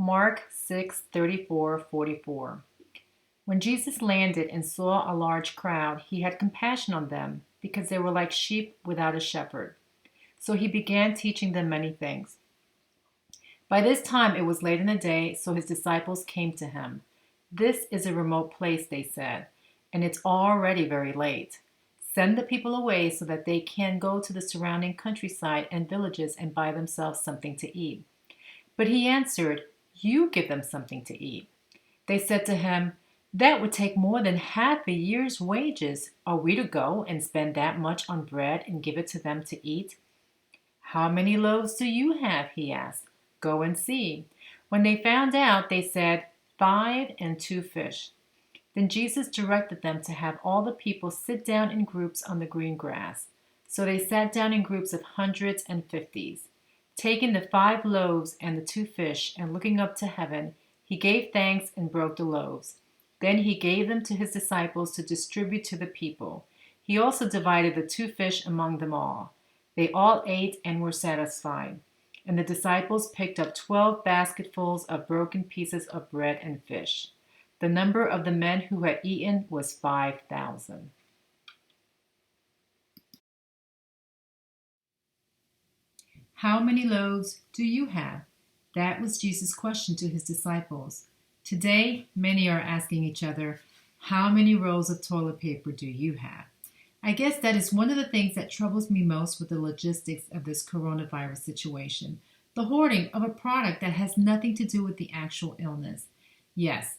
Mark 6:34-44. When Jesus landed and saw a large crowd, he had compassion on them because they were like sheep without a shepherd. So he began teaching them many things. By this time it was late in the day, so his disciples came to him. "This is a remote place," they said, "and it's already very late. Send the people away so that they can go to the surrounding countryside and villages and buy themselves something to eat." But he answered, "You give them something to eat." They said to him, "That would take more than half a year's wages. Are we to go and spend that much on bread and give it to them to eat?" "How many loaves do you have?" he asked. "Go and see." When they found out, they said, "5 and 2 fish." Then Jesus directed them to have all the people sit down in groups on the green grass. So they sat down in groups of hundreds and fifties. Taking the 5 loaves and the 2 fish, and looking up to heaven, he gave thanks and broke the loaves. Then he gave them to his disciples to distribute to the people. He also divided the 2 fish among them all. They all ate and were satisfied. And the disciples picked up 12 basketfuls of broken pieces of bread and fish. The number of the men who had eaten was 5,000. How many loaves do you have? That was Jesus' question to his disciples. Today, many are asking each other, how many rolls of toilet paper do you have? I guess that is one of the things that troubles me most with the logistics of this coronavirus situation. The hoarding of a product that has nothing to do with the actual illness. Yes,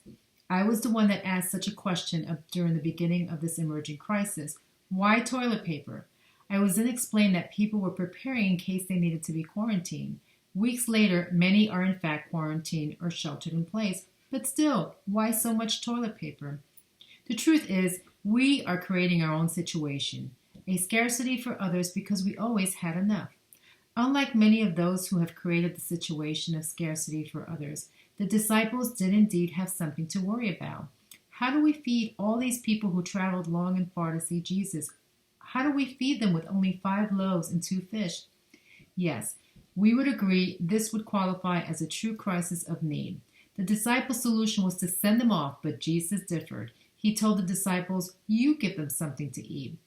I was the one that asked such a question during the beginning of this emerging crisis. Why toilet paper? I was then explained that people were preparing in case they needed to be quarantined. Weeks later, many are in fact quarantined or sheltered in place. But still, why so much toilet paper? The truth is, we are creating our own situation, a scarcity for others because we always had enough. Unlike many of those who have created the situation of scarcity for others, the disciples did indeed have something to worry about. How do we feed all these people who traveled long and far to see Jesus? How do we feed them with only 5 loaves and 2 fish? Yes, we would agree this would qualify as a true crisis of need. The disciples' solution was to send them off, but Jesus differed. He told the disciples, "You give them something to eat,"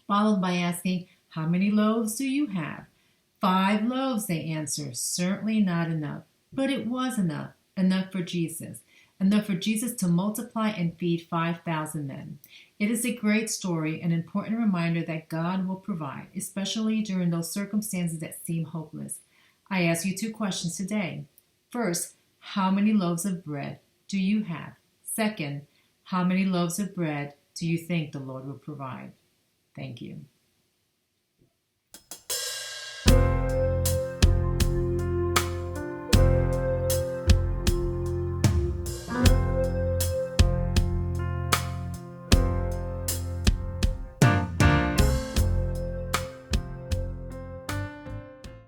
followed by asking, "How many loaves do you have?" 5 loaves, they answered. Certainly not enough. But it was enough. Enough for Jesus. Enough for Jesus to multiply and feed 5,000 men. It is a great story, an important reminder that God will provide, especially during those circumstances that seem hopeless. I ask you 2 questions today. First, how many loaves of bread do you have? Second, how many loaves of bread do you think the Lord will provide? Thank you.